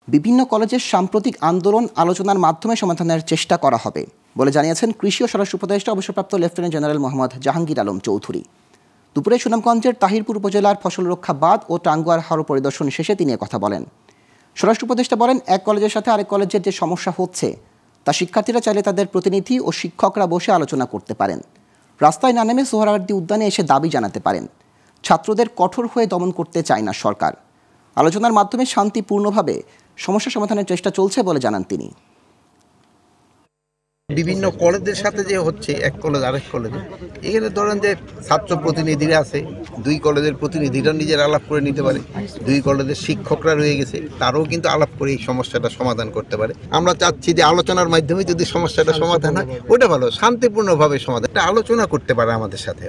বিভিন্ন কলেজের সাম্প্রতিক আন্দোলন আলোচনার মাধ্যমে সমাধানের চেষ্টা করা হবে বলে জানিয়েছেন কৃষি ও স্বরাষ্ট্র উপদেষ্টা অবসরপ্রাপ্ত লেফটেন্যান্ট জেনারেল মোহাম্মদ জাহাঙ্গীর আলম চৌধুরী। দুপুরে সুনামগঞ্জের তাহিরপুর উপজেলার ফসল রক্ষা বাঁধ ও টাঙ্গুয়ার হাওর পরিদর্শন শেষে তিনি কথা বলেন। স্বরাষ্ট্র উপদেষ্টা বলেন, এক কলেজের সাথে আরেক কলেজের যে সমস্যা হচ্ছে তা শিক্ষার্থীরা চাইলে তাদের প্রতিনিধি ও শিক্ষকরা বসে আলোচনা করতে পারেন। রাস্তায় না নেমে সোহরাওয়ার্দী উদ্যানে এসে দাবি জানাতে পারেন। ছাত্রদের কঠোর হয়ে দমন করতে চায় না সরকার। আলোচনার মাধ্যমে শান্তিপূর্ণভাবে সমস্যা সমাধানের চেষ্টা চলছে বলে জানান তিনি। বিভিন্ন কলেজের সাথে যে হচ্ছে এক কলেজ আরেক কলেজে, এখানে ধরেন যে ছাত্র প্রতিনিধিরা আছে, দুই কলেজের প্রতিনিধিরা নিজের আলাপ করে নিতে পারে, দুই কলেজের শিক্ষকরা রয়ে গেছে, তারাও কিন্তু আলাপ করে এই সমস্যাটা সমাধান করতে পারে। আমরা চাচ্ছি যে আলোচনার মাধ্যমে যদি সমস্যাটা সমাধান হয় ওটা ভালো, শান্তিপূর্ণভাবে সমাধান, একটা আলোচনা করতে পারে আমাদের সাথে।